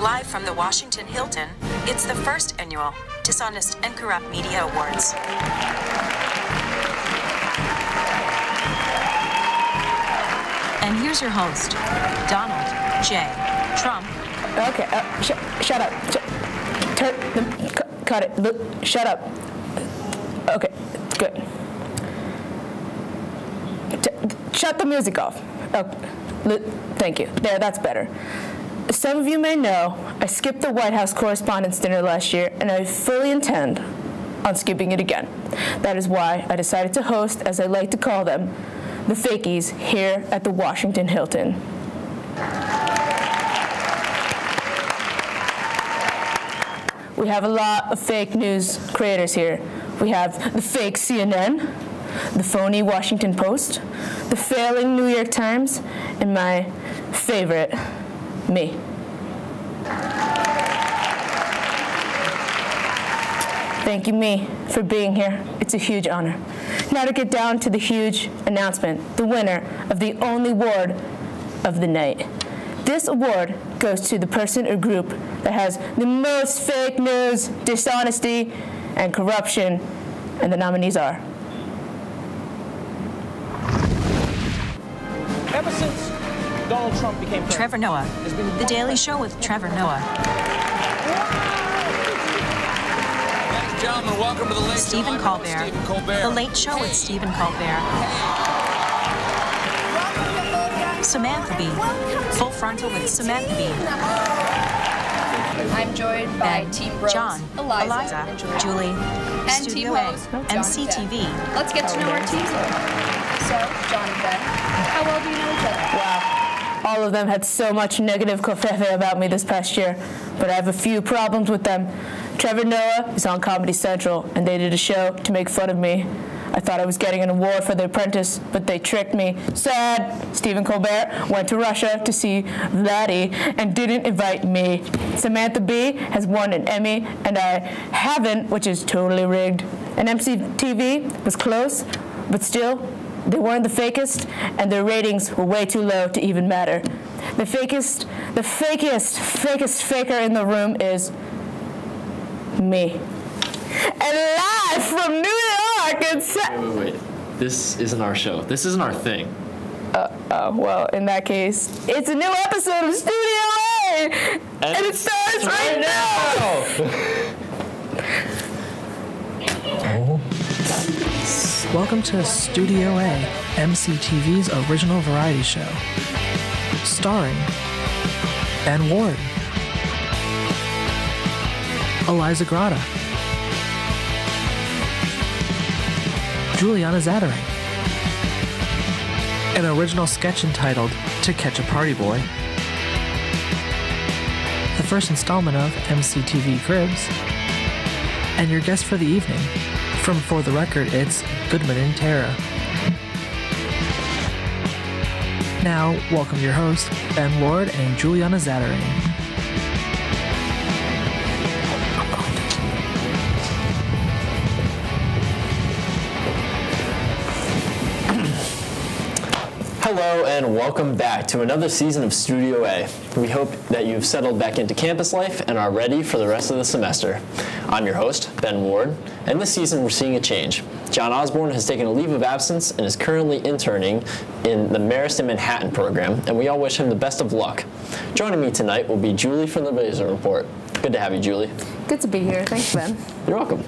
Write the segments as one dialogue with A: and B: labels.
A: Live from the Washington Hilton, it's the first annual Dishonest and Corrupt Media Awards. And here's your host, Donald J. Trump.
B: Okay, shut up. Cut it. Look, shut up. Okay, good. Shut the music off. Thank you. There, that's better. Some of you may know I skipped the White House Correspondents' Dinner last year, and I fully intend on skipping it again. That is why I decided to host, as I like to call them, the Fakies here at the Washington Hilton. We have a lot of fake news creators here. We have the fake CNN, the phony Washington Post, the failing New York Times, and my favorite, me. Thank you, me, for being here. It's a huge honor. Now to get down to the huge announcement, the winner of the only award of the night. This award goes to the person or group that has the most fake news, dishonesty, and corruption, and the nominees are.
C: Ever since Donald Trump became president,
A: Trevor Noah, The Daily Show with Trevor Noah.
D: Ladies and gentlemen, welcome to the Late
A: Stephen
D: Show.
A: Colbert, The Late Show with Stephen Colbert. Samantha Bee, Full Frontal with Samantha Bee.
E: I'm joined by
A: Ben,
E: Team Bros,
A: John,
E: Eliza,
A: and Julie,
E: and
A: Studio
E: Team
A: A,
E: Host,
A: MCTV.
E: Let's get to know our teams. So, John and Ben, how well do you know each other?
B: Wow. All of them had so much negative covfefe about me this past year, but I have a few problems with them. Trevor Noah is on Comedy Central, and they did a show to make fun of me. I thought I was getting an award for The Apprentice, but they tricked me. Sad. Stephen Colbert went to Russia to see Vladdy and didn't invite me. Samantha Bee has won an Emmy, and I haven't, which is totally rigged. And MCTV was close, but still, they weren't the fakest, and their ratings were way too low to even matter. The fakest faker in the room is me. And live from New York, it's...
F: Wait. This isn't our show. This isn't our thing.
B: Well, in that case, it's a new episode of Studio A! And it starts right now!
G: Welcome to Studio A, MCTV's original variety show. Starring Ben Ward, Eliza Grata, Juliana Zattering, an original sketch entitled To Catch a Partyboi, the first installment of MCTV Cribs, and your guest for the evening, from For the Record, it's Goodman and Tara. Now, welcome your hosts, Ben Ward and Juliana Zattering.
F: Hello and welcome back to another season of Studio A. We hope that you've settled back into campus life and are ready for the rest of the semester. I'm your host, Ben Ward, and this season we're seeing a change. John Osborne has taken a leave of absence and is currently interning in the Marist in Manhattan program, and we all wish him the best of luck. Joining me tonight will be Julie from the Eliza Report. Good to have you, Julie.
B: Good to be here. Thanks, Ben.
F: You're welcome.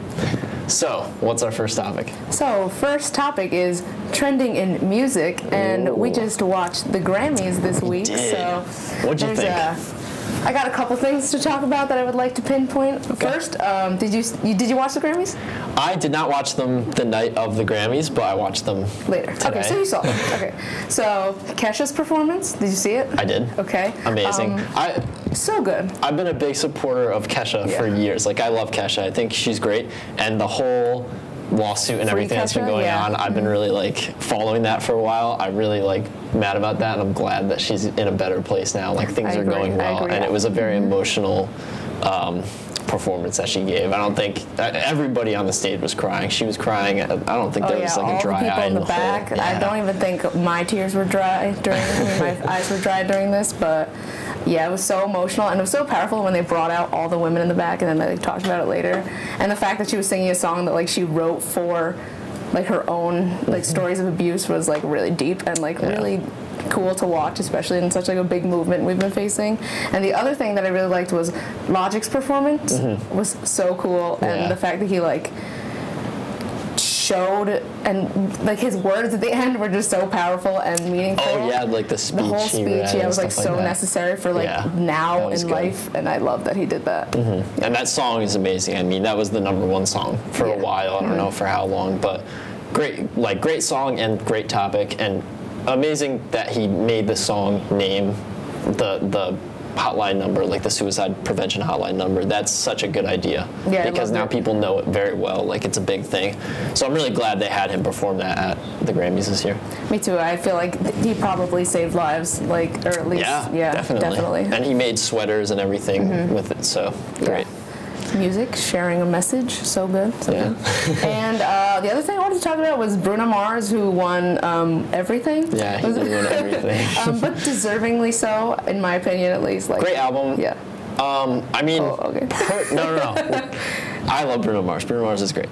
F: So, what's our first topic?
B: So, first topic is trending in music, and we just watched the Grammys this week. So,
F: what'd you think?
B: I got a couple things to talk about that I would like to pinpoint. Okay. First, did you watch the Grammys?
F: I did not watch them the night of the Grammys, but I watched them
B: later.
F: Today.
B: Okay, so you saw them. Okay, so Kesha's performance, did you see it?
F: I did.
B: Okay.
F: Amazing.
B: So good.
F: I've been a big supporter of Kesha for years. Like, I love Kesha. I think she's great, and the whole lawsuit and everything that's been going on, I've been really following that for a while. I'm really mad about that, and I'm glad that she's in a better place now. Like, things are going well, and it was a very emotional performance that she gave. I don't think everybody on the stage was crying. She was crying. I don't think there was like a dry eye
B: in the back.
F: Yeah.
B: I don't even think my tears were dry my eyes were dry during this, but yeah, it was so emotional and it was so powerful when they brought out all the women in the back and then they talked about it later. And the fact that she was singing a song that like she wrote for like her own like stories of abuse was like really deep and like really cool to watch, especially in such like a big movement we've been facing. And the other thing that I really liked was Logic's performance was so cool, and the fact that he like showed and like his words at the end were just so powerful and meaningful.
F: Oh yeah, like the speech.
B: The whole speech, was like so necessary for like now in life, and I love that he did that.
F: And that song is amazing. I mean, that was the #1 song for a while. I don't know for how long, but great song and great topic, and amazing that he made the song name the hotline number, like the suicide prevention hotline number. That's such a good idea, because now people know it very well, like it's a big thing. So I'm really glad they had him perform that at the Grammys this year.
B: Me too. I feel like he probably saved lives, like, or at least definitely.
F: And he made sweaters and everything with it, so great.
B: Music, sharing a message, so good. And the other thing I wanted to talk about was Bruno Mars, who won everything.
F: Yeah, he did win everything.
B: But deservingly so, in my opinion, at least. Like,
F: great album.
B: Yeah.
F: I mean, no. I love Bruno Mars. Bruno Mars is great.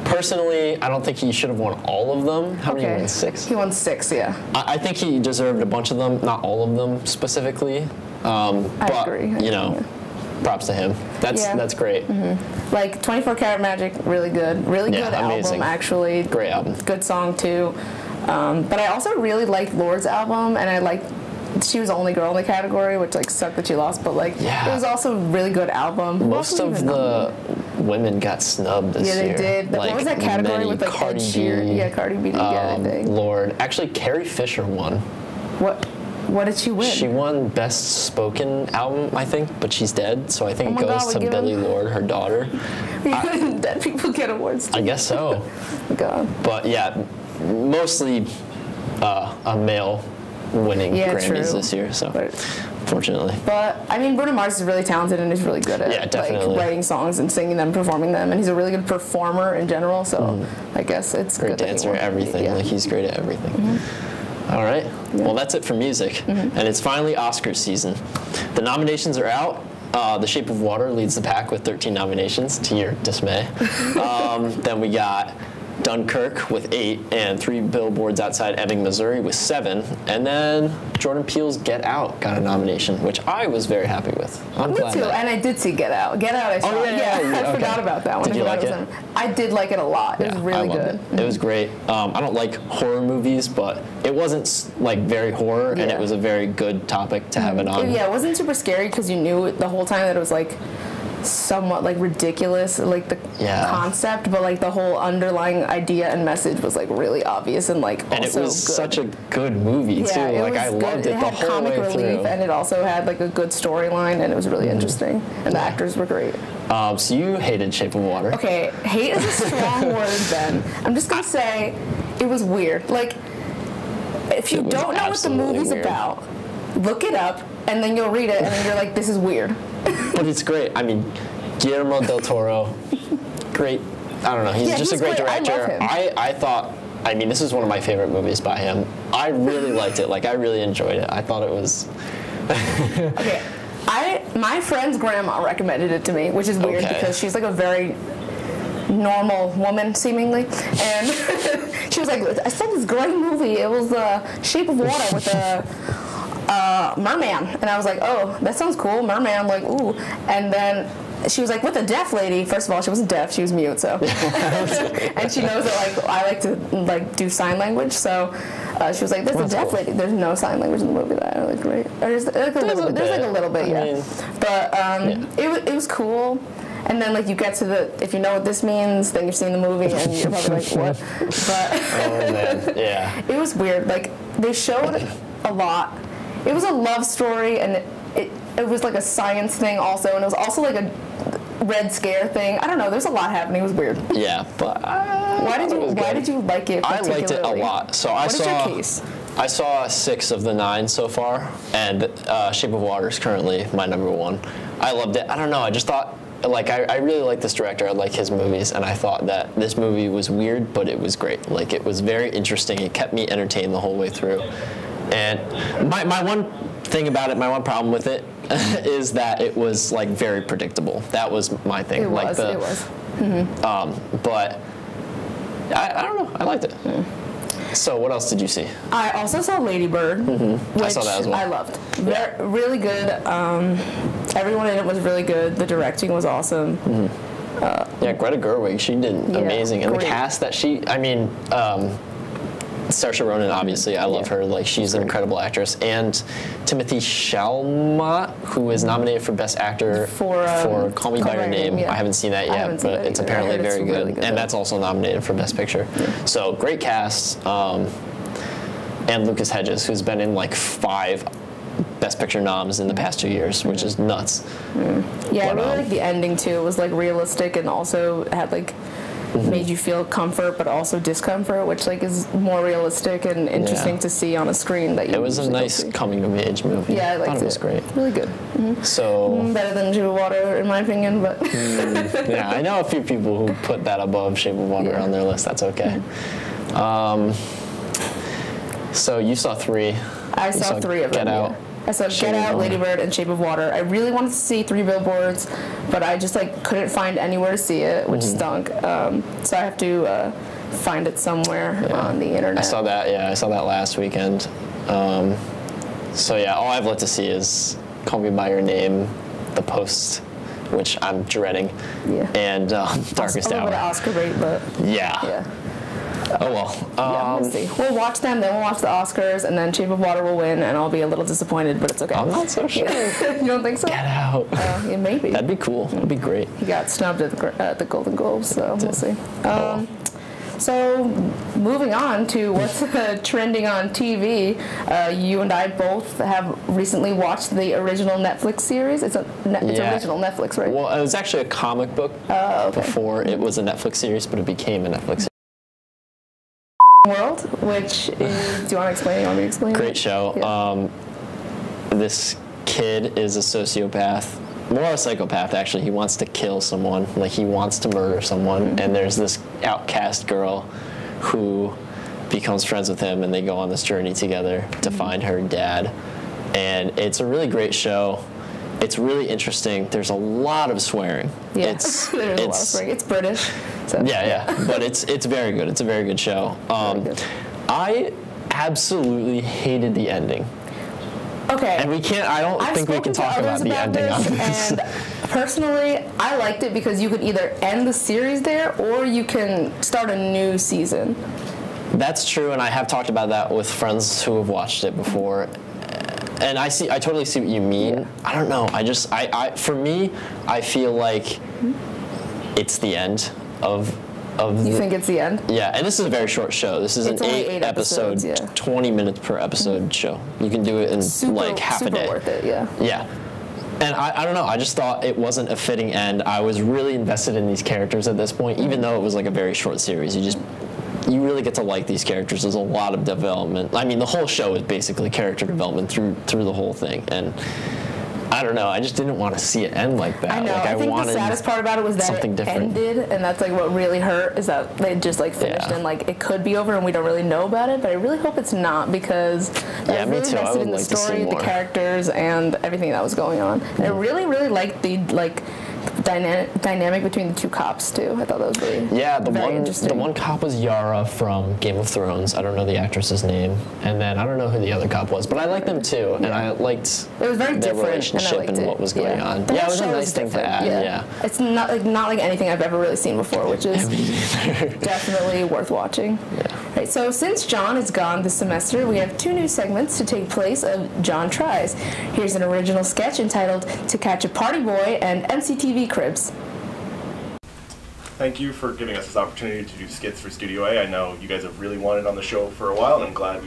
F: Personally, I don't think he should have won all of them. How many did he win? 6?
B: He won 6, yeah.
F: I think he deserved a bunch of them, not all of them specifically.
B: I agree.
F: You know, props to him. That's great.
B: Like 24 Karat Magic, really good. Really good album, actually.
F: Great album.
B: Good song, too. But I also really liked Lord's album, and I liked she was the only girl in the category, which like sucked that she lost, but like it was also a really good album.
F: Most of the women got snubbed this year.
B: Yeah, they did.
F: Like,
B: what was that category with like
F: Cardi
B: Ed Sheeran? Yeah, Cardi B didn't get anything.
F: Lord. Actually, Carrie Fisher won.
B: What did she win?
F: She won Best Spoken Album, I think, but she's dead, so I think it goes to Billie Lord, her daughter.
B: Dead people get awards too.
F: I guess so.
B: God.
F: But yeah, mostly a male winning Grammys this year, so fortunately.
B: But I mean, Bruno Mars is really talented and is really good at like writing songs and singing them, performing them, and he's a really good performer in general. So I guess it's
F: great
B: good
F: dancer, everything. Like he's great at everything. All right. Well, that's it for music, and it's finally Oscars season. The nominations are out. The Shape of Water leads the pack with 13 nominations, to your dismay. Then we got Dunkirk with 8, and 3 Billboards Outside Ebbing, Missouri with 7, and then Jordan Peele's Get Out got a nomination, which I was very happy with. I'm glad. Me too,
B: and I did see Get Out. Get Out, I saw. I forgot about that one.
F: Did you like it?
B: I did like it a lot. It was really good.
F: It was great. I don't like horror movies, but it wasn't like very horror, and it was a very good topic to have it on.
B: Yeah, it wasn't super scary because you knew the whole time that it was like somewhat like ridiculous, like the concept, but like the whole underlying idea and message was like really obvious and like
F: and
B: also
F: it was such a good movie too. Like I loved it the whole way through.
B: And it also had like a good storyline, and it was really interesting, and the actors were great.
F: So you hated Shape of Water.
B: Okay, hate is a strong word, Ben. I'm just gonna say it was weird. Like if you don't know what the movie's about, look it up, and then you'll read it, and then you're like, this is weird.
F: But it's great. I mean, Guillermo del Toro, great. I don't know. He's just a great director. I thought, I mean, this is one of my favorite movies by him. I really liked it. Like, I really enjoyed it. I thought it was...
B: Okay. My friend's grandma recommended it to me, which is weird because she's like a very normal woman, seemingly. And she was like, I saw this great movie. It was Shape of Water with a... merman, and I was like, oh, that sounds cool, merman. I'm like, ooh. And then she was like, with a deaf lady. First of all, she wasn't deaf, she was mute, so and she knows that like I like to like do sign language, so she was like, there's a deaf lady. There's no sign language in the movie that I like, great. There's like a little bit, yeah. But it was cool. And then, like, you get to if you know what this means, then you've seen the movie, and you're probably like, what? But
F: oh man, yeah.
B: It was weird. Like, they showed a lot. It was a love story, and it was like a science thing also, and it was also like a Red Scare thing. I don't know. There's a lot happening. It was weird.
F: Yeah, but
B: why did you like it?
F: I liked it a lot. So
B: what is your case?
F: I saw 6 of the 9 so far, and Shape of Water is currently my #1. I loved it. I don't know. I just thought like, I really like this director. I like his movies, and I thought that this movie was weird, but it was great. Like, it was very interesting. It kept me entertained the whole way through. And my one thing about it, my one problem with it, is that it was, like, very predictable. That was my thing.
B: It was. Mm-hmm.
F: But I don't know. I liked it. So what else did you see?
B: I also saw Lady Bird, which
F: I saw that as well.
B: I loved. Really good. Everyone in it was really good. The directing was awesome.
F: Yeah, Greta Gerwig, she did amazing. And the cast that Saoirse Ronan, obviously, I love her. Like, she's an incredible actress. And Timothée Chalamet, who is nominated for Best Actor for Call Me By Your Name. I haven't seen that yet, but it's apparently very good. Really good. And that's also nominated for Best Picture. So, great cast. And Lucas Hedges, who's been in like 5 Best Picture noms in the past 2 years, which is nuts.
B: Yeah, I really like the ending too. It was like realistic and also had like made you feel comfort but also discomfort, which like is more realistic and interesting to see on a screen. That you
F: it was a nice coming of age movie.
B: Yeah, I liked it.
F: It was great.
B: Really good.
F: So
B: better than Shape of Water in my opinion, but
F: yeah, I know a few people who put that above Shape of Water on their list. That's okay. So you saw 3.
B: I saw 3 of them.
F: Get Out.
B: I saw Get Out, Lady Bird, and Shape of Water. I really wanted to see 3 Billboards, but I just like couldn't find anywhere to see it, which stunk. So I have to find it somewhere on the internet.
F: I saw that. Yeah, I saw that last weekend. So yeah, all I've left to see is Call Me By Your Name, The Post, which I'm dreading, and Darkest Hour.
B: A little bit of Oscar bait, but
F: yeah. Oh well.
B: We'll see. We'll watch them, then we'll watch the Oscars, and then Shape of Water will win, and I'll be a little disappointed, but it's okay.
F: I'm not so sure.
B: You don't think so?
F: Get Out.
B: Yeah, maybe.
F: That'd be cool. That'd be great.
B: He got snubbed at the Golden Globes, so we'll see. So, moving on to what's trending on TV, you and I both have recently watched the original Netflix series. It's original Netflix, right?
F: Well, it was actually a comic book before it was a Netflix series, but it became a Netflix series.
B: World, which is, do you want to explain? You want me to explain?
F: Great show. Yeah. This kid is a sociopath, more a psychopath actually. He wants to kill someone, like he wants to murder someone, and there's this outcast girl who becomes friends with him, and they go on this journey together to find her dad. And it's a really great show. It's really interesting. There's a lot of swearing.
B: Yeah, there's a lot of swearing. It's British. So.
F: Yeah, but it's very good. It's a very good show. I absolutely hated the ending.
B: Okay.
F: And I don't think we can talk about the ending on this.
B: And personally, I liked it because you could either end the series there or you can start a new season.
F: That's true, and I have talked about that with friends who have watched it before. And I totally see what you mean. Yeah. I don't know. For me, I feel like it's the end of
B: You think it's the end?
F: Yeah, and this is a very short show. This is an 8 episode, 20 minutes per episode show. You can do it in like half a day.
B: Super worth it, yeah.
F: Yeah. And I don't know, I just thought it wasn't a fitting end. I was really invested in these characters at this point, even though it was like a very short series. You really get to like these characters. There's a lot of development. I mean, the whole show is basically character development through the whole thing. And I don't know. I just didn't want to see it end like that.
B: I know.
F: Like,
B: I think the saddest part about it was that it ended, and that's like what really hurt is that they just like finished and like it could be over, and we don't really know about it. But I really hope it's not because I was really invested in the story, the characters, and everything that was going on. And I really, really liked the dynamic between the 2 cops too. I thought that was really interesting.
F: The one cop was Yara from Game of Thrones. I don't know the actress's name, and then I don't know who the other cop was, but I liked them too, and I liked
B: it was very
F: their
B: different,
F: relationship and what was going on.
B: The
F: it was a nice thing to add. Yeah.
B: It's not like anything I've ever really seen before, which is definitely worth watching.
F: Yeah.
B: Right, so since John is gone this semester, we have 2 new segments to take place of John Tries. Here's an original sketch entitled To Catch a Partyboi and MCTV Cribs.
H: Thank you for giving us this opportunity to do skits for Studio A. I know you guys have really wanted on the show for a while, and I'm glad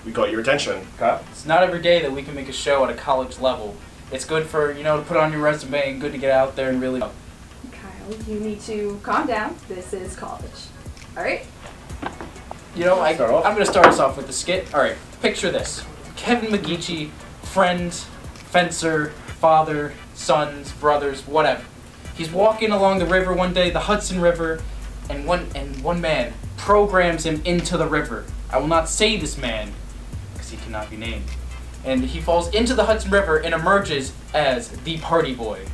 H: we got your attention. Kyle?
I: It's not every day that we can make a show at a college level. It's good for, to put on your resume and good to get out there and really...
E: Kyle, you need to calm down. This is college. All right?
I: I'm going to start us off with the skit. All right, picture this. Kevin McGeechee, friend, fencer, father, sons, brothers, whatever. He's walking along the river one day, the Hudson River, and one man programs him into the river. I will not say this man, because he cannot be named. And he falls into the Hudson River and emerges as the Party Boy.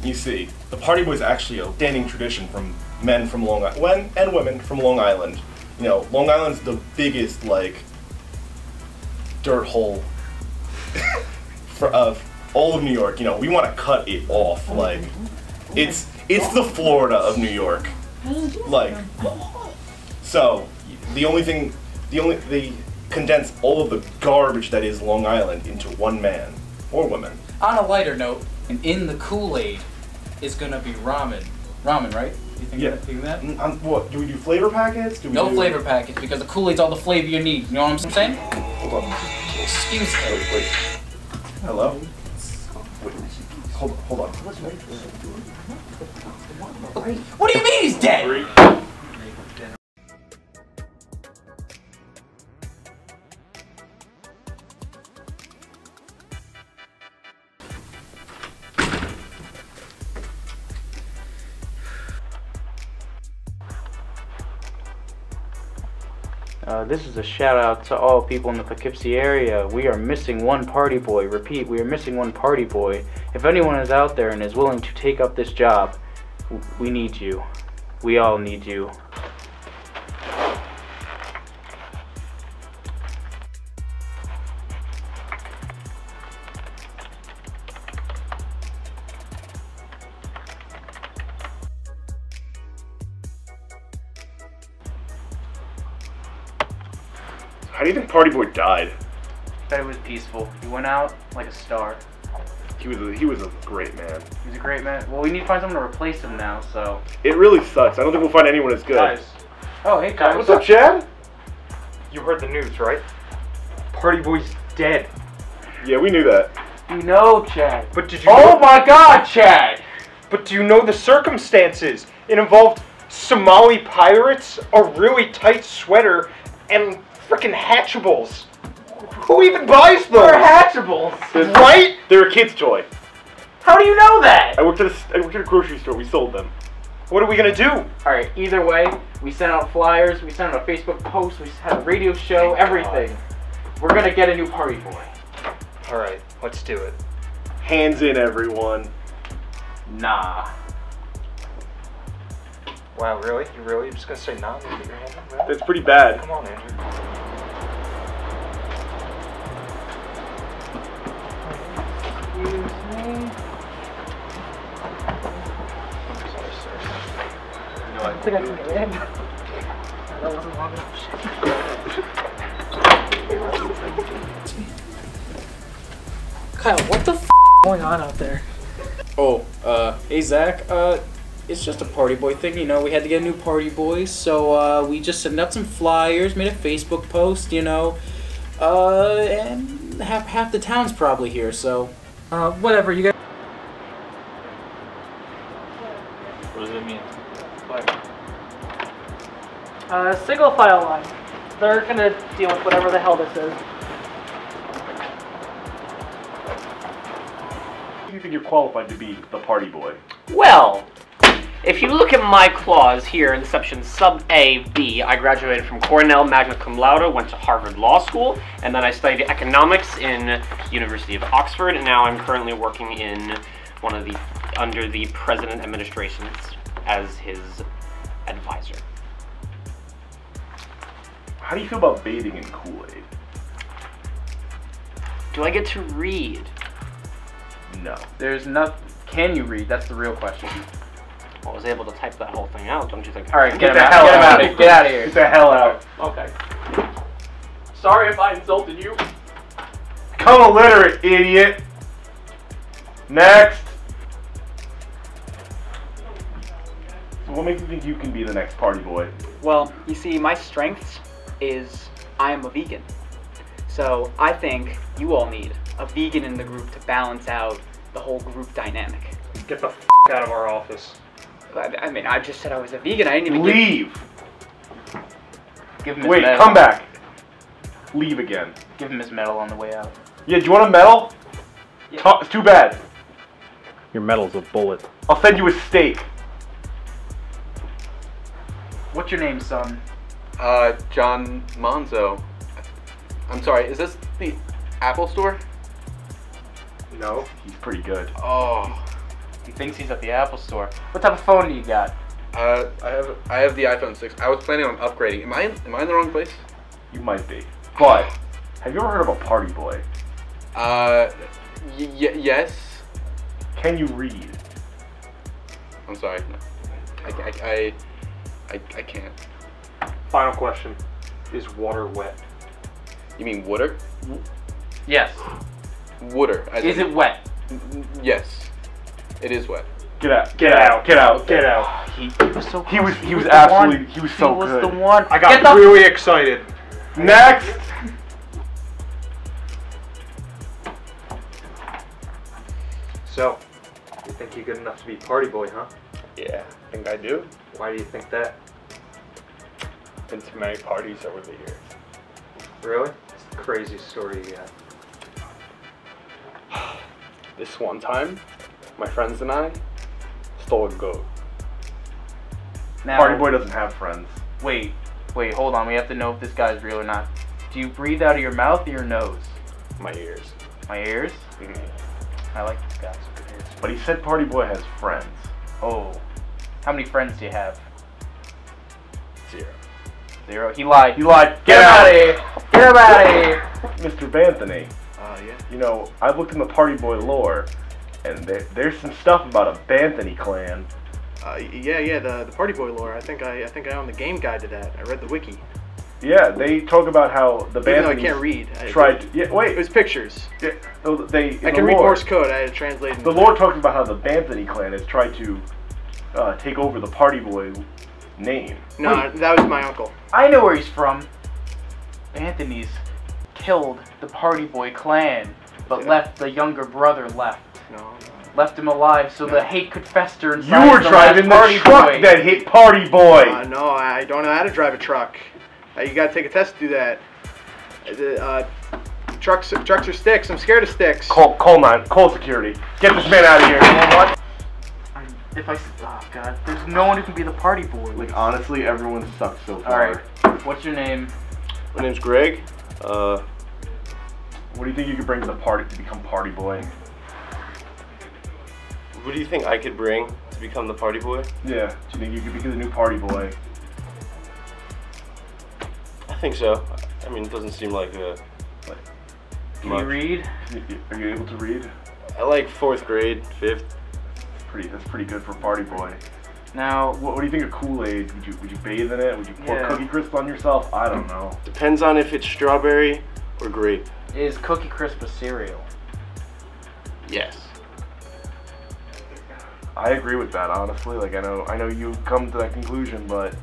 H: You see, the Party Boy is actually a standing tradition from men from Long Island, and women from Long Island. You know, Long Island's the biggest, like, dirt hole of all of New York. You know, we want to cut it off. Like, it's the Florida of New York. Like, so they condense all of the garbage that is Long Island into one man or woman.
I: On a lighter note, and in the Kool-Aid is gonna be ramen. Ramen, right? You think that?
H: What? Do we do flavor packets?
I: No flavor packets, because the Kool-Aid's all the flavor you need. You know what I'm saying?
H: Hold on.
I: Excuse me.
H: Wait. Hello? Wait. Hold on.
I: What do you mean he's dead? This is a shout out to all people in the Poughkeepsie area. We are missing one party boy. Repeat, we are missing one party boy. If anyone is out there and is willing to take up this job, we need you. We all need you.
H: How do you think Party Boy died?
I: I bet it was peaceful. He went out like a star.
H: He was a great man.
I: He was a great man. Well, we need to find someone to replace him now, so...
H: It really sucks. I don't think we'll find anyone as good.
J: Guys.
I: Oh, hey, guys.
H: What's up, Chad?
J: You heard the news, right? Party Boy's dead.
H: Yeah, we knew that.
I: You know, Chad.
J: But did you
I: Oh my god, Chad!
J: But do you know the circumstances? It involved Somali pirates, a really tight sweater, and frickin' Hatchables. Who even buys those?
I: They're Hatchables!
J: Right?
H: They're a kid's toy.
I: How do you know that?
H: I worked at a grocery store. We sold them.
J: What are we gonna do?
I: Alright, either way, we sent out flyers, we sent out a Facebook post, we had a radio show, everything. We're gonna get a new Party Boy.
J: Alright, let's do it.
H: Hands in, everyone.
I: Nah.
J: Wow, really? You're just gonna say nah and put your hand in? Really?
H: That's pretty bad.
J: Come on, Andrew.
I: Excuse me.
H: No, I
I: think I can get in. That wasn't long enough.
G: Kyle, what the f going on out there?
I: Oh, hey Zach, it's just a Party Boy thing, you know, we had to get a new Party Boy, so, we just sent out some flyers, made a Facebook post, you know, and half the town's probably here, so...
G: Whatever, you guys...
J: What does it mean?
G: Single file line. They're gonna deal with whatever the hell this is.
H: Do you think you're qualified to be the Party Boy?
K: Well, if you look at my clause here in section sub A, B, I graduated from Cornell magna cum laude, went to Harvard Law School, and then I studied economics in University of Oxford, and now I'm currently working in under the president administrations as his advisor.
H: How do you feel about bathing in Kool-Aid?
K: Do I get to read?
H: No.
I: There's not... Can you read? That's the real question.
K: I was able to type that whole thing out, don't you think?
I: Alright, get
H: the
I: him
H: hell
I: out.
H: out.
I: Get out of here.
H: Get the hell out.
K: Okay. Sorry if I insulted you.
H: Become illiterate, idiot. Next. So what makes you think you can be the next Party Boy?
L: Well, you see, my strengths is I am a vegan. So I think you all need a vegan in the group to balance out the whole group dynamic.
J: Get the f out of our office.
L: I mean, I just said I was a vegan. I didn't even
H: Leave.
I: Give him his
H: Wait,
I: medal.
H: come back. Leave again.
I: Give him his medal on the way out.
H: Yeah, do you want a medal?
L: Yeah.
H: It's too bad.
J: Your medal's a bullet.
H: I'll send you a steak.
I: What's your name, son?
M: John Monzo. I'm sorry, is this the Apple store?
H: No, he's pretty good.
I: Oh, he thinks he's at the Apple store. What type of phone do you got?
M: I have the iPhone 6. I was planning on upgrading. Am I in the wrong place?
H: You might be. But have you ever heard of a party boy?
M: Yes.
H: Can you read?
M: I'm sorry. No. I can't.
J: Final question. Is water wet?
M: You mean water?
I: Yes.
M: Water.
I: Is it wet?
M: Yes. It is wet.
H: Get out. Get out. Get out. Get out.
I: He was so
H: He was absolutely he was so
I: good.
H: good.
I: He was the one.
J: I got really excited.
H: Next.
J: So, you think you're good enough to be party boy, huh?
H: Yeah, I think I do.
J: Why do you think that?
H: Been to many parties over the years.
J: Really? It's the craziest story you got.
H: This one time, my friends and I stole a goat.
I: Now,
H: Party boy doesn't have friends.
I: Wait, hold on. We have to know if this guy's real or not. Do you breathe out of your mouth or your nose?
H: My ears.
I: My ears?
H: Mm-hmm.
I: I like this guy. Good ears.
H: But he said party boy has friends.
I: Oh. How many friends do you have?
H: 0.
I: 0? He lied.
H: You lied.
I: Get him out of here. Get him out of here.
H: Mr. Banthony.
M: Yeah.
H: You know, I've looked in the party boy lore, and there's some stuff about a Banthony clan.
M: Yeah, the party boy lore. I think I own the game guide to that. I read the wiki.
H: Yeah, they talk about how the
M: Even though I
H: Banthonys
M: can't read.
H: tried to, yeah, wait.
M: It was pictures.
H: Yeah,
M: I can read Morse code. I had to translate.
H: The lore talks about how the Banthony clan has tried to take over the party boy name.
M: No, that was my uncle.
I: I know where he's from. Anthony's killed the Party Boy clan, but left the younger brother left.
M: No.
I: Left him alive so the hate could fester inside.
H: You were driving the truck that hit Party Boy.
M: No, I don't know how to drive a truck. You gotta take a test to do that. Trucks are sticks. I'm scared of sticks.
H: Call security. Get this man out of here. You know what?
I: Oh god, there's no one who can be the Party Boy.
H: Like honestly, everyone sucks so far.
I: All right, what's your name?
N: My name's Greg.
H: What do you think you could bring to the party to become Party Boy?
N: What do you think I could bring to become the party boy?
H: Yeah. Do you think you could become the new Party Boy?
N: I think so. I mean, it doesn't seem like a.
I: Can you read?
H: Are you able to read?
N: I like 4th grade, 5th.
H: That's pretty good for Party Boy.
I: Now,
H: what do you think of Kool-Aid? Would you bathe in it? Would you pour Cookie Crisp on yourself? I don't know.
N: Depends on if it's strawberry or grape.
I: Is Cookie Crisp a cereal?
N: Yes.
H: I agree with that, honestly. Like I know you come to that conclusion, but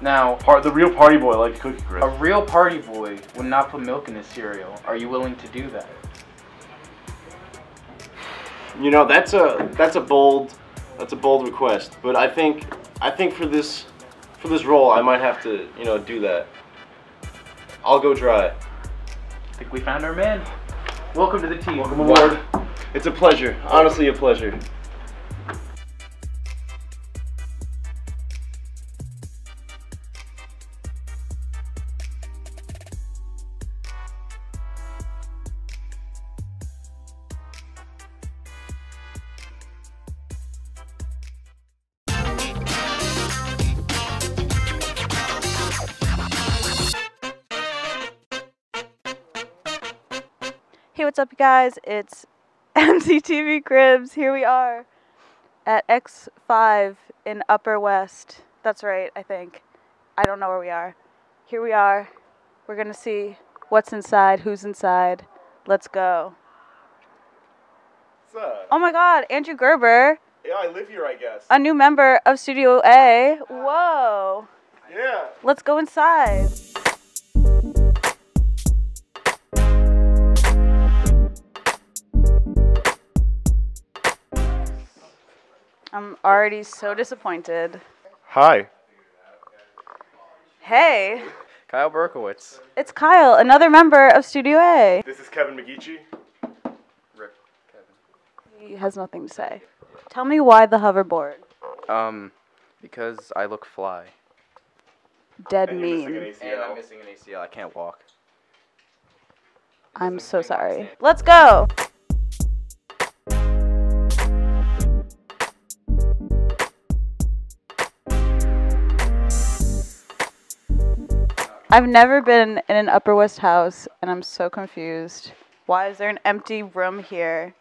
I: now
H: the real Party Boy likes Cookie Crisp.
I: A real Party Boy would not put milk in his cereal. Are you willing to do that?
N: You know, that's a bold request, but I think for this role I might have to, do that. I'll go try.
I: I think we found our man. Welcome to the team.
N: Welcome aboard. It's a pleasure. Honestly, a pleasure.
O: Hey, what's up, you guys? It's MCTV Cribs. Here we are at X5 in Upper West. That's right, I think. I don't know where we are. Here we are. We're going to see what's inside, who's inside. Let's go.
H: What's up?
O: Oh my god, Andrew Gerber.
H: Yeah, I live here, I guess.
O: A new member of Studio A. Whoa.
H: Yeah.
O: Let's go inside. I'm already so disappointed.
H: Hi.
O: Hey.
P: Kyle Berkowitz.
O: It's Kyle, another member of Studio A.
H: This is Kevin McGeechee.
P: Rip, Kevin.
O: He has nothing to say. Tell me why the hoverboard.
L: Because I look fly.
O: Dead
H: And you're missing
O: mean.
H: an ACL.
L: And I'm missing an ACL. I can't walk.
O: I'm so sorry. Let's go. I've never been in an Upper West house, and I'm so confused. Why is there an empty room here?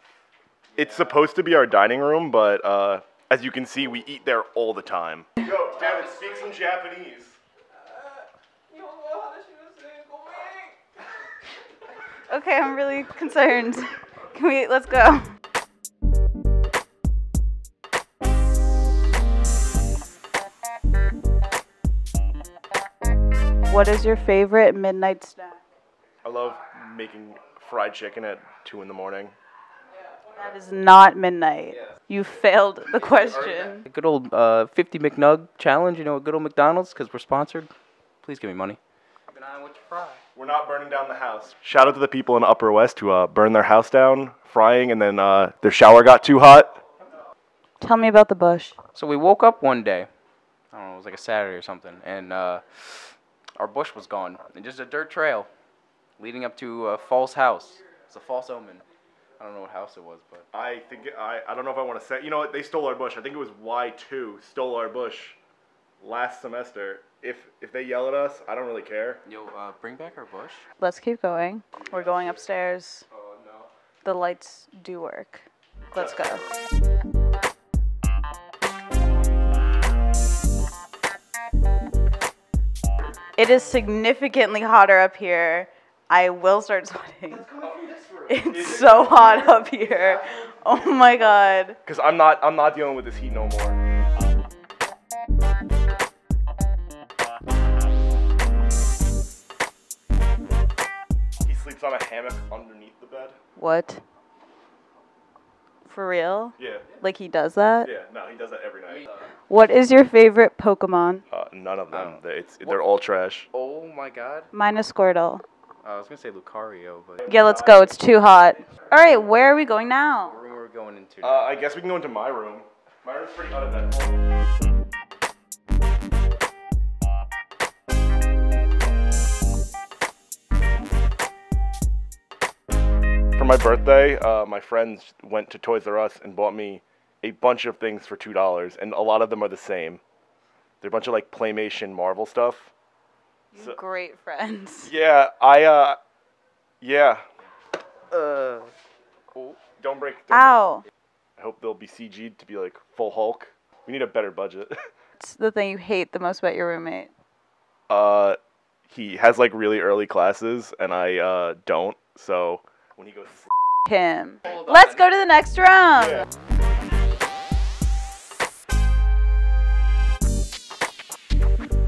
H: It's supposed to be our dining room, but as you can see, we eat there all the time. Yo, Devin, speak some Japanese.
O: Okay, I'm really concerned. Let's go. What is your favorite midnight snack?
H: I love making fried chicken at 2 in the morning.
O: That is not midnight. You failed the question.
I: Good old 50 McNug challenge, you know, a good old McDonald's, because we're sponsored. Please give me money.
L: Keep an eye on what you fry.
H: We're not burning down the house. Shout out to the people in Upper West who burned their house down, frying, and then their shower got too hot.
O: Tell me about the bush.
I: So we woke up one day, I don't know, it was like a Saturday or something, and our bush was gone, and just a dirt trail leading up to a false house. It's a false omen. I don't know what house it was, but
H: I don't know if I want to say. You know what? They stole our bush. I think it was Y2 stole our bush last semester. If they yell at us, I don't really care.
I: Yo, bring back our bush.
O: Let's keep going. We're going upstairs.
I: Oh no.
O: The lights do work. Let's go. It is significantly hotter up here. I will start sweating. It's so hot up here. Oh my god.
H: Because I'm not dealing with this heat no more. He sleeps on a hammock underneath the bed.
O: What? For real?
H: Yeah.
O: Like he does that?
H: Yeah, no, he does that every night.
O: What is your favorite Pokemon?
H: None of them. They're all trash.
I: Oh my god.
O: Mine is Squirtle.
I: I was gonna say Lucario, but
O: Yeah, let's go. It's too hot. All right, where are we going now?
I: what room are we going into?
H: I guess we can go into my room. My room's pretty uneventful. For my birthday, my friends went to Toys R Us and bought me a bunch of things for $2, and a lot of them are the same. They're a bunch of like Playmation Marvel stuff.
O: So, great friends.
H: Yeah, yeah. Oh, don't break.
O: Ow.
H: I hope they'll be CG'd to be like full Hulk. We need a better budget.
O: What's the thing you hate the most about your roommate?
H: He has like really early classes, and I don't. So when he goes,
O: him. Let's go to the next room.
H: Yeah.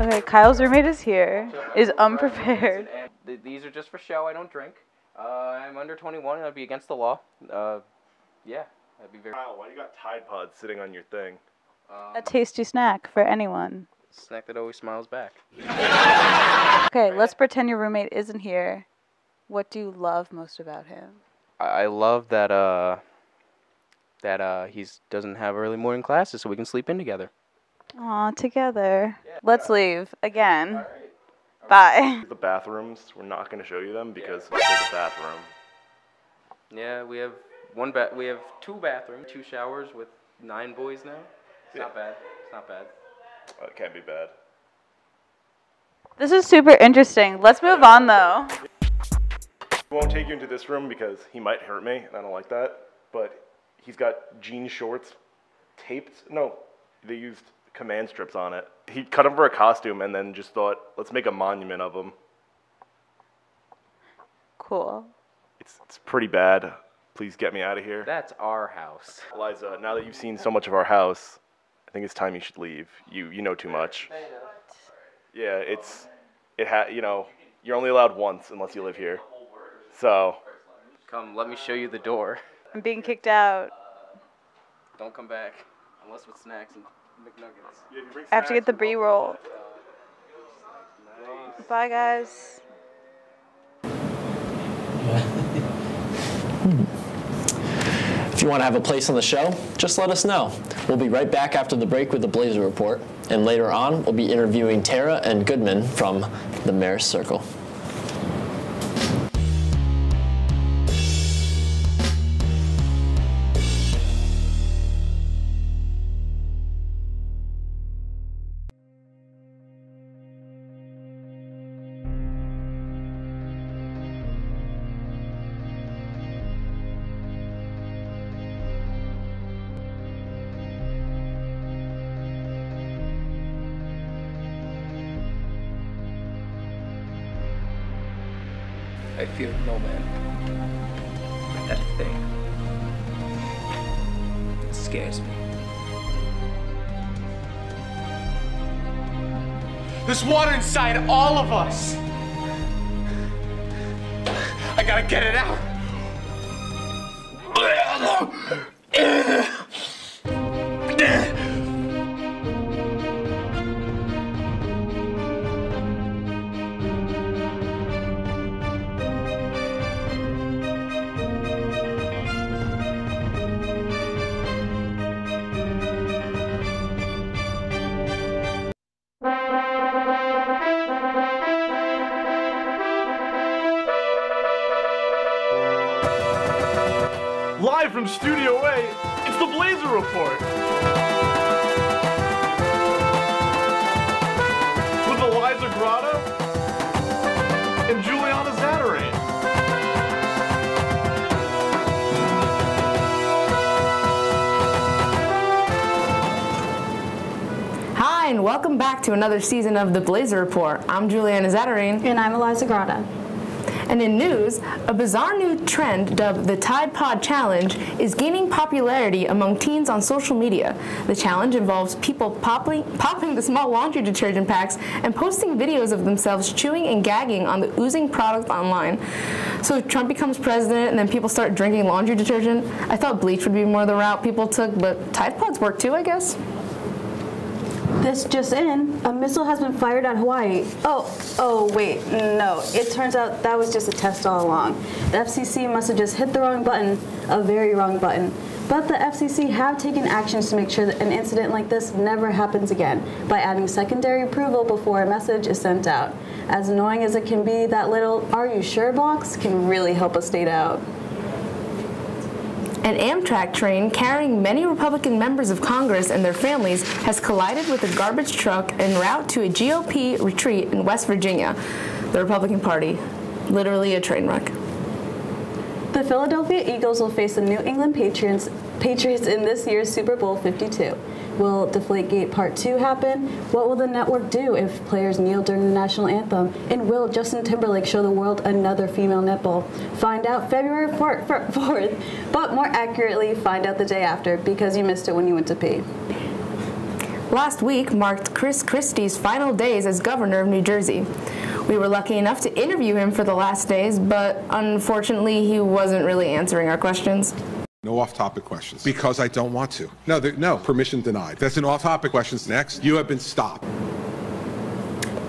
O: Okay, Kyle's roommate is here. Is unprepared.
I: These are just for show. I don't drink. I'm under 21, and I'd be against the law. Yeah, that'd be very.
H: Kyle, why you got Tide Pods sitting on your thing?
O: A tasty snack for anyone.
I: Snack that always smiles back.
O: Okay, let's pretend your roommate isn't here. What do you love most about him?
I: I love that he doesn't have early morning classes, so we can sleep in together.
O: Aw, together. Let's leave again. Bye.
H: The bathrooms, we're not going to show you them because there's a bathroom.
I: Yeah, we have we have 2 bathrooms, 2 showers with 9 boys now. It's not bad. It's not bad.
H: It can't be bad.
O: This is super interesting. Let's move on though.
H: We won't take you into this room because he might hurt me, and I don't like that. But he's got jean shorts taped. No, they used command strips on it. He cut him for a costume and then just thought, let's make a monument of him.
O: Cool.
H: It's pretty bad. Please get me out of here.
I: That's our house.
H: Eliza, now that you've seen so much of our house, I think it's time you should leave. You know too much. Yeah, you know, you're only allowed once unless you live here. So.
I: Come, let me show you the door.
O: I'm being kicked out.
I: Don't come back unless with snacks and McNuggets.
O: I have to get the B-roll.
I: Nice.
O: Bye, guys.
F: If you want to have a place on the show, just let us know. We'll be right back after the break with the Blazer Report, and later on, we'll be interviewing Tara and Goodman from the Marist Circle.
P: I fear no man. But that thing, it scares me.
J: There's water inside all of us. I gotta get it out. Live from Studio A, it's the Blazer Report. With Eliza and Juliana.
B: Hi, and welcome back to another season of the Blazer Report. I'm Juliana Zatarain.
O: And I'm Eliza Grada.
B: And in news, a bizarre new trend dubbed the Tide Pod Challenge is gaining popularity among teens on social media. The challenge involves people popping the small laundry detergent packs and posting videos of themselves chewing and gagging on the oozing product online. So Trump becomes president and then people start drinking laundry detergent. I thought bleach would be more the route people took, but Tide Pods work too, I guess.
O: This just in, a missile has been fired at Hawaii. Oh, wait, no. It turns out that was just a test all along. The FCC must have just hit the wrong button, a very wrong button. But the FCC have taken actions to make sure that an incident like this never happens again by adding secondary approval before a message is sent out. As annoying as it can be, that little "are you sure" box can really help a state out.
B: An Amtrak train carrying many Republican members of Congress and their families has collided with a garbage truck en route to a GOP retreat in West Virginia, the Republican Party. Literally a train wreck.
O: The Philadelphia Eagles will face the New England Patriots in this year's Super Bowl 52. Will Deflategate Part 2 happen? What will the network do if players kneel during the national anthem? And will Justin Timberlake show the world another female nipple? Find out February 4th, but more accurately, find out the day after, because you missed it when you went to pee.
B: Last week marked Chris Christie's final days as governor of New Jersey. We were lucky enough to interview him for the last days, but unfortunately he wasn't really answering our questions.
Q: No off-topic questions, because I don't want to. No, permission denied. That's an off-topic questions. Next, you have been stopped.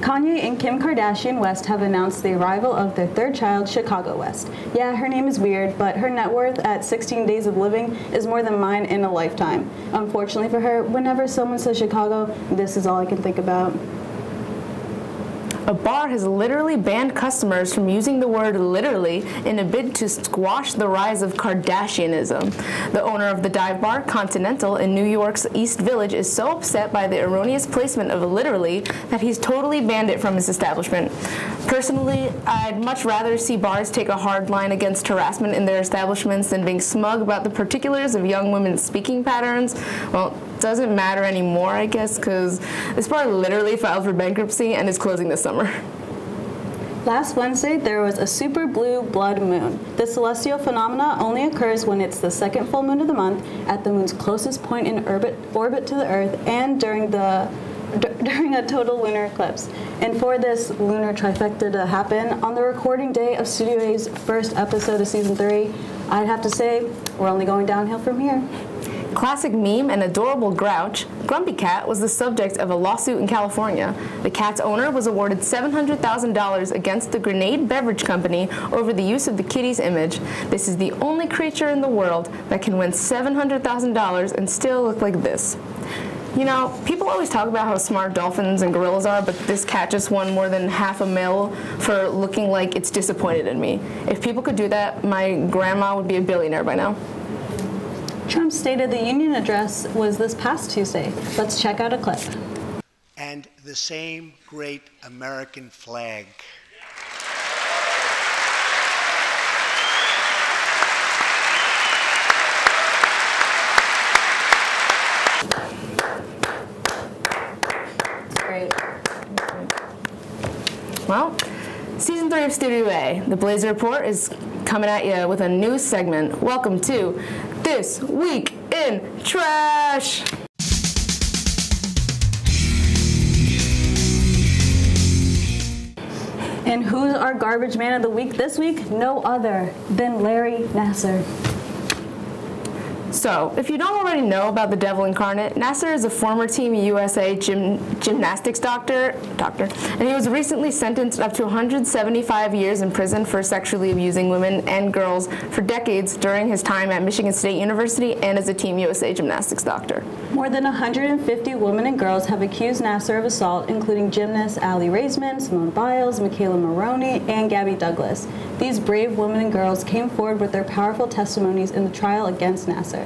O: Kanye and Kim Kardashian West have announced the arrival of their third child, Chicago West. Yeah, her name is weird, but her net worth at 16 days of living is more than mine in a lifetime. Unfortunately for her, whenever someone says Chicago, this is all I can think about.
B: A bar has literally banned customers from using the word literally in a bid to squash the rise of Kardashianism. The owner of the dive bar, Continental, in New York's East Village, is so upset by the erroneous placement of literally that he's totally banned it from his establishment. Personally, I'd much rather see bars take a hard line against harassment in their establishments than being smug about the particulars of young women's speaking patterns. Well, it doesn't matter anymore, I guess, because this bar literally filed for bankruptcy and is closing this summer.
O: Last Wednesday, there was a super blue blood moon. This celestial phenomena only occurs when it's the second full moon of the month, at the moon's closest point in orbit to the Earth, and during a total lunar eclipse. And for this lunar trifecta to happen on the recording day of Studio A's first episode of Season 3, I'd have to say we're only going downhill from here.
B: Classic meme and adorable grouch, Grumpy Cat was the subject of a lawsuit in California. The cat's owner was awarded $700,000 against the Grenade Beverage Company over the use of the kitty's image. This is the only creature in the world that can win $700,000 and still look like this. You know, people always talk about how smart dolphins and gorillas are, but this cat just won more than $500,000 for looking like it's disappointed in me. If people could do that, my grandma would be a billionaire by now.
R: Trump's State of the Union address was this past Tuesday. Let's check out a clip.
S: And the same great American flag.
R: Great.
B: Well, Season 3 of Studio A, the Blazer Report, is coming at you with a new segment. Welcome to This Week in Trash.
R: And who's our garbage man of the week this week? No other than Larry Nassar.
B: So, if you don't already know about the Devil Incarnate, Nassar is a former Team USA gymnastics doctor, and he was recently sentenced up to 175 years in prison for sexually abusing women and girls for decades during his time at Michigan State University and as a Team USA gymnastics doctor.
R: More than 150 women and girls have accused Nassar of assault, including gymnasts Allie Raisman, Simone Biles, Michaela Maroney, and Gabby Douglas. These brave women and girls came forward with their powerful testimonies in the trial against Nassar.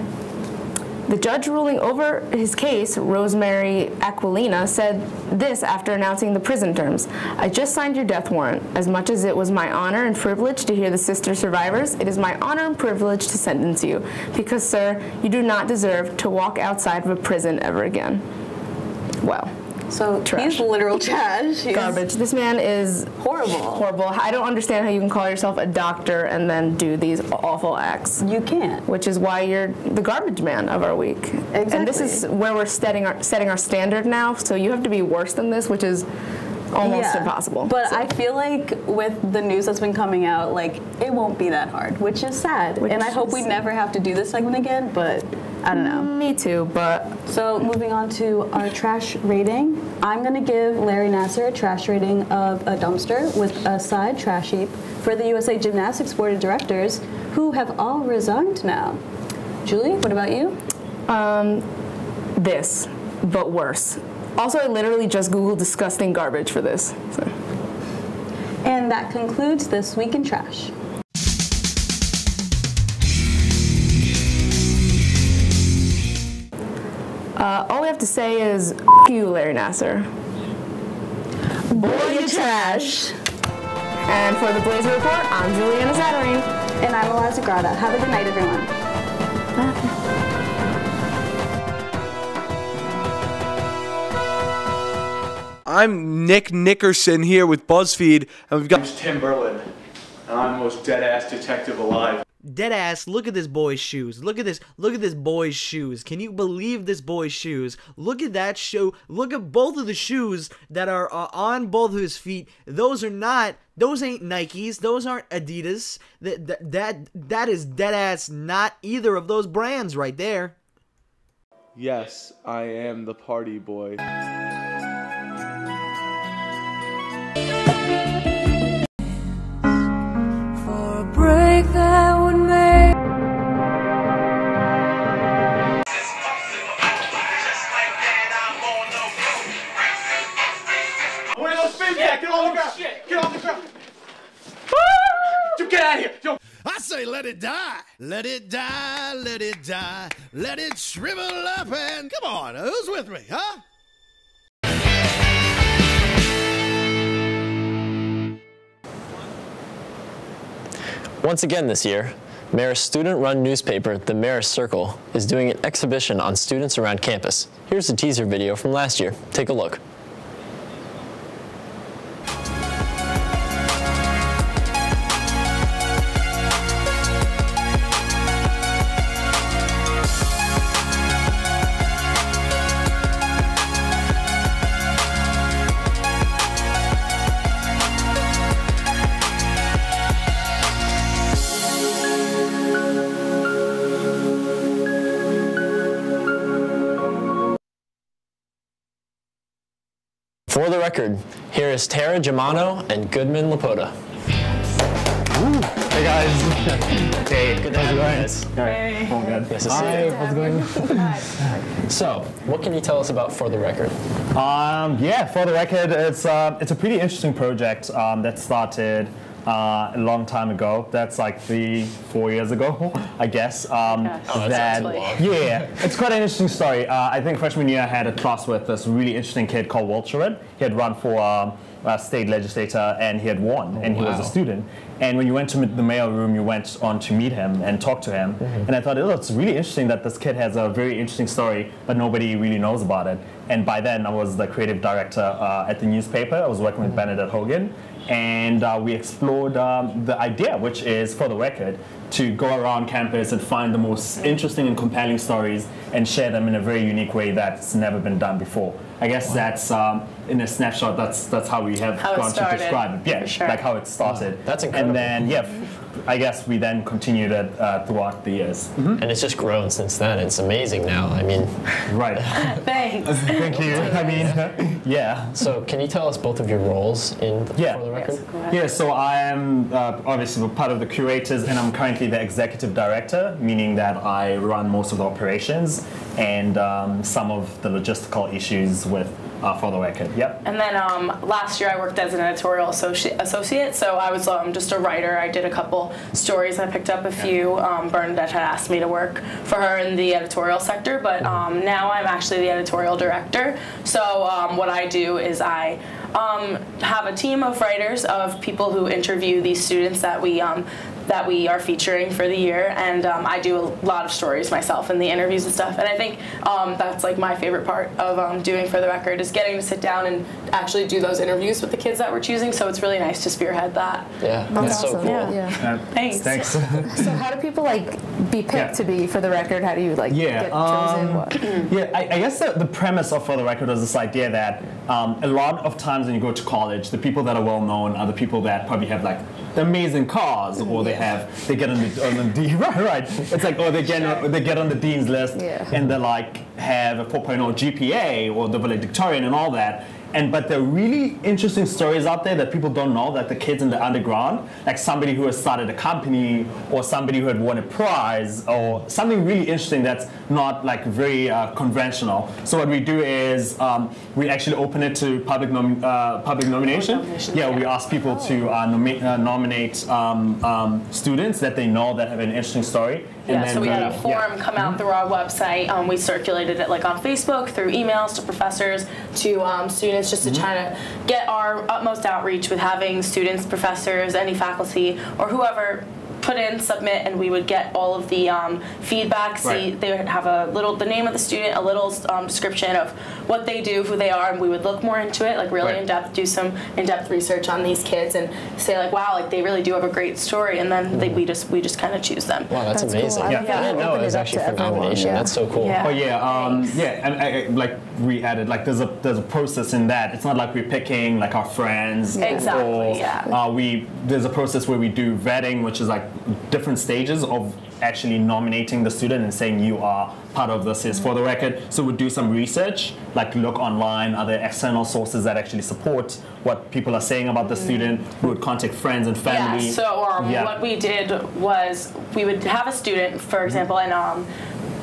B: The judge ruling over his case, Rosemary Aquilina, said this after announcing the prison terms. I just signed your death warrant. As much as it was my honor and privilege to hear the sister survivors, it is my honor and privilege to sentence you. Because, sir, you do not deserve to walk outside of a prison ever again. Well.
R: So
B: trash.
R: He's literal trash. He's
B: garbage. This man is
R: horrible.
B: Horrible. I don't understand how you can call yourself a doctor and then do these awful acts.
R: You can't.
B: Which is why you're the garbage man of our week.
R: Exactly.
B: And this is where we're setting our standard now. So you have to be worse than this, which is almost impossible.
R: But I feel like with the news that's been coming out, like, it won't be that hard, which is sad. And I hope we never have to do this segment again, but I don't know.
B: Me too, but...
R: So moving on to our trash rating, I'm going to give Larry Nassar a trash rating of a dumpster with a side trash heap for the USA Gymnastics Board of Directors, who have all resigned now. Julie, what about you?
B: This, but worse. Also, I literally just Googled disgusting garbage for this. So.
R: And that concludes This Week in Trash.
B: All we have to say is, you, Larry Nassar. Boy, you trash. And for the Blazer Report, I'm Juliana Zatterine.
R: And I'm Eliza Grata. Have a good night, everyone.
B: Bye.
T: I'm Nick Nickerson here with BuzzFeed, and we've got
U: Tim Berlin, and I'm the most dead-ass detective alive.
G: Deadass, look at this boy's shoes. Look at this boy's shoes. Can you believe this boy's shoes? Look at that shoe. Look at both of the shoes that are on both of his feet. Those ain't Nikes. Those aren't Adidas. That is deadass not either of those brands right there.
T: Yes, I am the party boy.
V: For a break that would make
U: Get on the ground! Get on the ground! Get out of here! Yo.
W: I say let it die. Let it die, let it die. Let it shrivel up and... Come on, who's with me, huh?
F: Once again this year, Marist student-run newspaper, the Marist Circle, is doing an exhibition on students around campus. Here's a teaser video from last year. Take a look. Record. Here is Tara Germano and Goodman Lapota.
A: Hey guys. Hey,
F: good to have you guys.
A: Hey. Oh, good.
F: Nice to see
A: Hi,
F: you.
A: how's it going?
F: So, what can you tell us about For the Record?
A: Yeah, For the Record, it's a pretty interesting project that started a long time ago. That's like 3-4 years ago, I guess. Yeah, it's quite an interesting story. I think freshman year I had a class with this really interesting kid called Walter. He had run for state legislator and he had won, and he was a student. And when you went to the mail room, you went on to meet him and talk to him. And I thought, oh, it's really interesting that this kid has a very interesting story, but nobody really knows about it. And by then, I was the creative director at the newspaper. I was working with Bernadette Hogan. And we explored the idea, which is, For the Record, to go around campus and find the most interesting and compelling stories and share them in a very unique way that's never been done before. I guess that's, in a snapshot, that's how we have gone to describe it. Yeah, like how it started.
F: That's incredible.
A: And then, I guess we then continued it throughout the years.
F: And it's just grown since then. It's amazing now. I mean,
A: right.
B: Thanks.
A: Thank you. I mean, yeah.
F: So, can you tell us both of your roles in For the Record?
A: Yeah, so I am obviously part of the curators, and I'm currently the executive director, meaning that I run most of the operations and some of the logistical issues with For the Record. Yep.
C: And then last year I worked as an editorial associate, so I was just a writer. I did a couple stories. I picked up a few. Bernadette had asked me to work for her in the editorial sector, but now I'm actually the editorial director. So what I do is I have a team of writers, of people who interview these students that we are featuring for the year, and I do a lot of stories myself in the interviews and stuff. And I think that's like my favorite part of doing For the Record, is getting to sit down and actually do those interviews with the kids that we're choosing. So it's really nice to spearhead that.
F: Yeah, that's so cool.
B: Yeah.
C: Thanks.
A: Thanks.
B: So how do people be picked to be For the Record? How do you get chosen? What?
A: I guess the premise of For the Record was this idea that a lot of times when you go to college, the people that are well known are the people that probably have like the amazing cars, or they get on the dean, right. It's like, oh, they get on the dean's list, and they like have a 4.0 GPA or the valedictorian and all that. But there are really interesting stories out there that people don't know, like the kids in the underground, like somebody who has started a company, or somebody who had won a prize, or something really interesting that's not like very conventional. So what we do is we actually open it to public nomination. Yeah, we ask people to nominate students that they know that have an interesting story.
C: Yeah, so we had a form come out through our website. We circulated it on Facebook, through emails to professors, to students, just to try to get our utmost outreach with having students, professors, any faculty, or whoever submit, and we would get all of the feedback. They would have the name of the student, a little description of what they do, who they are, and we would look more into it, really in depth, do some in-depth research on these kids, and say wow, they really do have a great story, and then we just kind of choose them.
F: Wow, that's amazing.
B: Cool.
F: I didn't know it was actually for nomination. That's so cool.
A: Oh yeah, and we added there's a process in that. It's not like we're picking our friends.
C: Exactly.
A: There's a process where we do vetting, which is different stages of actually nominating the student and saying you are part of this is For the Record. So we do some research, look online, are there external sources that actually support what people are saying about the student? We would contact friends and family.
C: Yeah, so what we did was we would have a student, for example, and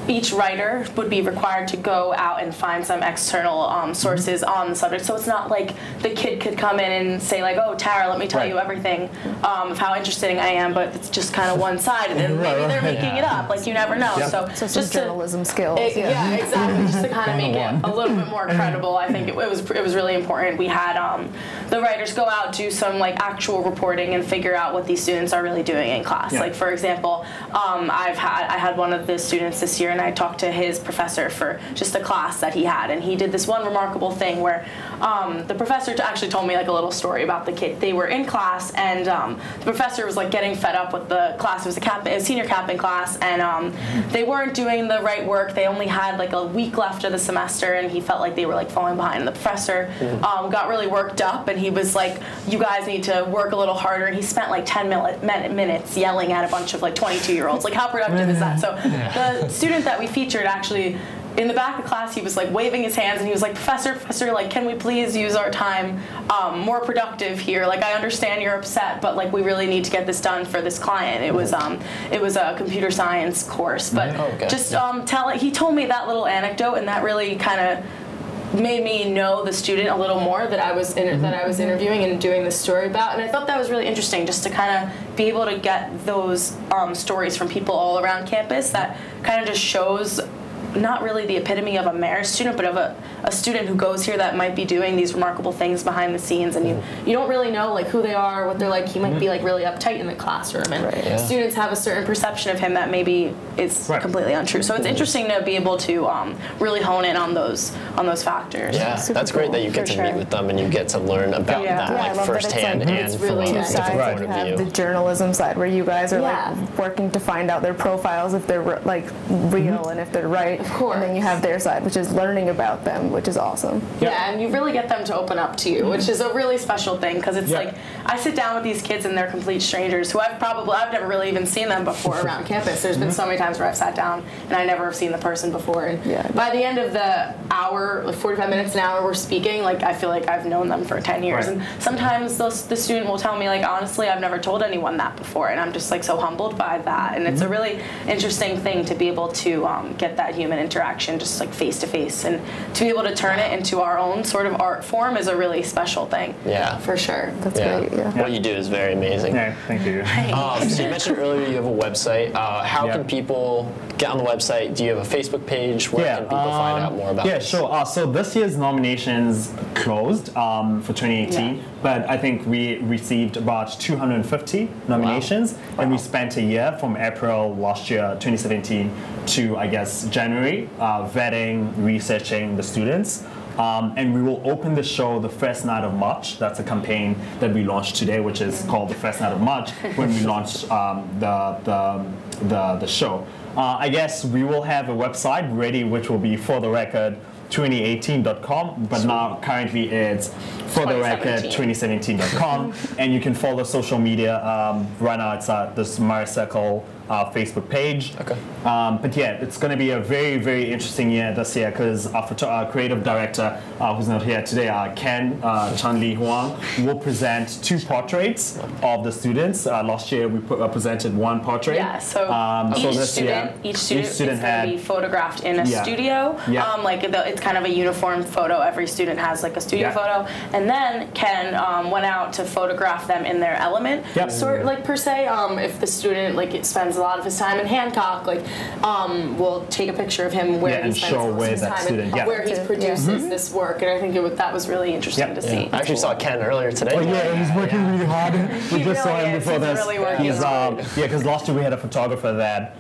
C: each writer would be required to go out and find some external sources on the subject. So it's not like the kid could come in and say oh, Tara, let me tell you everything of how interesting I am, but it's just kind of one-sided, and maybe they're making it up. You never know. So
B: some just journalism skills.
C: Yeah, exactly. Just to kind of make it a little bit more credible. I think it was really important. We had the writers go out, do some actual reporting, and figure out what these students are really doing in class. For example, I had one of the students this year, and I talked to his professor for just a class that he had, and he did this one remarkable thing where the professor actually told me a little story about the kid. They were in class, and the professor was getting fed up with the class. It was a senior captain class, and they weren't doing the right work. They only had a week left of the semester, and he felt like they were falling behind. And the professor got really worked up, and he was like, you guys need to work a little harder. And he spent 10 minutes yelling at a bunch of 22-year-olds. How productive is that? So the student that we featured actually in the back of the class, he was like waving his hands and he was like, Professor, like, can we please use our time more productive here? Like, I understand you're upset, but like, we really need to get this done for this client. It was a computer science course, but he told me that little anecdote, and that really kind of made me know the student a little more that I was interviewing and doing this story about, and I thought that was really interesting, just to kind of be able to get those stories from people all around campus. That kind of just shows not really the epitome of a Marist student, but of a student who goes here that might be doing these remarkable things behind the scenes, and you don't really know like who they are, what they're like. He might be like really uptight in the classroom, and students have a certain perception of him that maybe is completely untrue. So it's interesting to be able to really hone in on those factors.
F: Yeah, that's great that you get to meet with them and you get to learn about them like firsthand and
B: it's really
F: from a
B: two sides.
F: different
B: Like
F: point
B: you
F: of
B: have
F: view.
B: the journalism side where you guys are like working to find out their profiles, if they're like real and if they're right. Of course. And then you have their side, which is learning about them, which is awesome.
C: Yeah, and you really get them to open up to you, which is a really special thing, because it's like I sit down with these kids and they're complete strangers who I've never really even seen them before around campus. There's been so many times where I've sat down and I never have seen the person before, and by the end of the hour, like 45 minutes, an hour we're speaking, like I feel like I've known them for 10 years. And sometimes the student will tell me, like, honestly, I've never told anyone that before, and I'm just like so humbled by that. And it's a really interesting thing to be able to get that human interaction just like face to face, and to be able to turn it into our own sort of art form is a really special thing.
F: Yeah,
C: for sure.
B: That's great. Yeah.
F: What you do is very amazing.
A: Yeah, thank you.
F: So you mentioned earlier you have a website. How can people get on the website? Do you have a Facebook page? Where can people find out more about this?
A: Sure. So this year's nominations closed for 2018, but I think we received about 250 nominations, and we spent a year from April last year, 2017, to I guess January, vetting, researching the students. And we will open the show the first night of March. That's a campaign that we launched today, which is called the first night of March, when we launched the show. I guess we will have a website ready, which will be for the record 2018.com, but now currently it's for the record 2017.com, and you can follow social media. Right now it's this Marist Circle Facebook page. Okay. But yeah, it's going to be a very, very interesting year this year, because our creative director, who's not here today, Ken Chanli Huang, will present 2 portraits of the students. Last year we presented 1 portrait.
C: Yeah, so each student is going to be photographed in a studio. It's kind of a uniform photo. Every student has like a studio photo, and then Ken went out to photograph them in their element. Sort of like per se. If the student spends a lot of his time in Hancock, we'll take a picture of him where he spends most of his time and where he produces this work. And I think that was this interesting to see.
F: I actually saw Ken earlier today.
A: Oh yeah, he's working really hard. We just saw him before this.
C: Really working
A: because last year we had a photographer that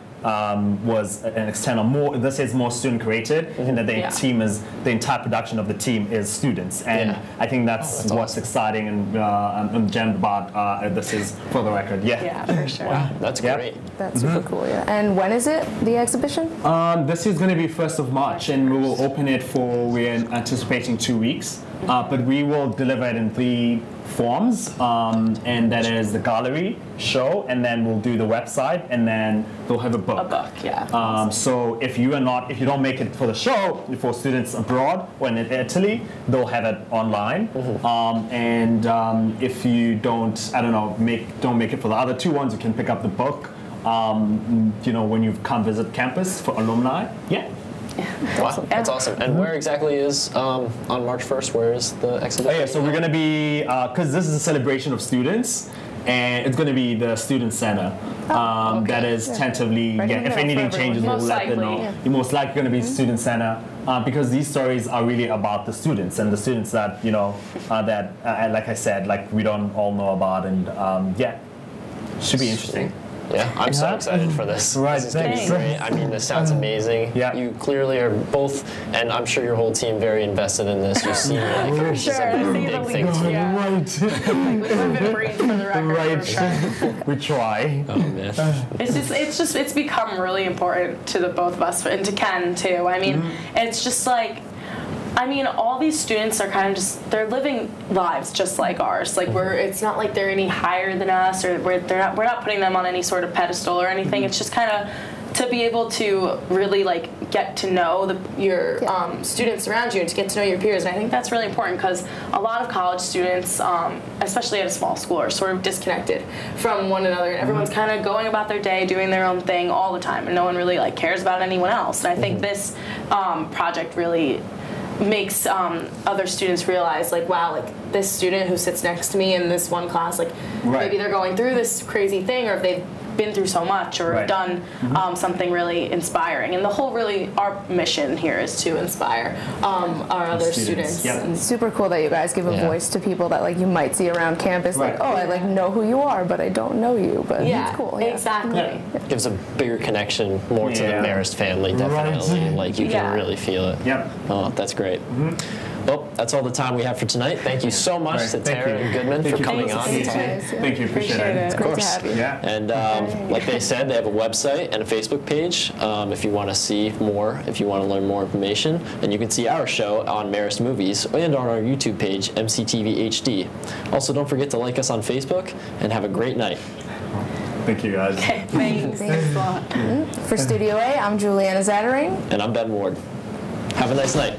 A: was an external. This is more student created, and that the entire production of the team is students, and I think that's what's exciting and jammed about this is for the record. Yeah,
C: for sure.
F: Wow, that's great.
B: That's super cool. Yeah. And when is it, the exhibition?
A: This is going to be 1st of March, and we will open it we're anticipating 2 weeks, but we will deliver it in 3 forms, and that is the gallery, show, and then we'll do the website, and then they'll have a book.
C: A book, yeah.
A: So if you don't make it for the show, for students abroad or in Italy, they'll have it online. And if you don't make it for the other 2 ones, you can pick up the book. When you come visit campus for alumni. Yeah.
F: Wow, that's awesome. And where exactly is, on March 1st, where is the exhibition?
A: So we're going to be, because this is a celebration of students, and it's going to be the student center. That is tentatively, if anything changes, we'll let them know. You're most likely going to be student center, because these stories are really about the students, and the students that, like I said, we don't all know about, and should be interesting.
F: Yeah, I'm so excited for this.
A: Right,
F: this is going to be great. I mean, this sounds amazing. Yeah. You clearly are both, and I'm sure your whole team, very invested in this. You seem like this is a big thing to you.
A: Right.
C: We live and breathe for the record.
A: Right. We try.
F: Oh man.
C: It's become really important to the both of us, and to Ken too. I mean, it's just all these students are kind of they're living lives just like ours. It's not like they're any higher than us, or we're not putting them on any sort of pedestal or anything. It's just kind of to be able to really like get to know your students around you and to get to know your peers. And I think that's really important because a lot of college students, especially at a small school, are sort of disconnected from one another, and everyone's kind of going about their day, doing their own thing all the time, and no one really like cares about anyone else. And I think this project really makes other students realize, like, wow, like this student who sits next to me in this one class, like maybe they're going through this crazy thing, or if they've been through so much or done something really inspiring. And the whole our mission here is to inspire our other students.
B: It's super cool that you guys give a voice to people that like you might see around campus, like, oh, I like know who you are, but I don't know you, but it's cool.
C: Exactly.
F: Gives a bigger connection more to the Marist family, definitely. Like you can really feel it. Oh, that's great. Well, that's all the time we have for tonight. Thank you so much to Tara and Goodman for coming on.
A: Thank you, appreciate it.
F: Of course. And like they said, they have a website and a Facebook page if you want to see more, if you want to learn more information. And you can see our show on Marist Movies and on our YouTube page, MCTV HD. Also, don't forget to like us on Facebook, and have a great night.
A: Thank you, guys.
C: Okay, thanks. Thanks a lot.
B: For Studio A, I'm Juliana Zattering.
F: And I'm Ben Ward. Have a nice night.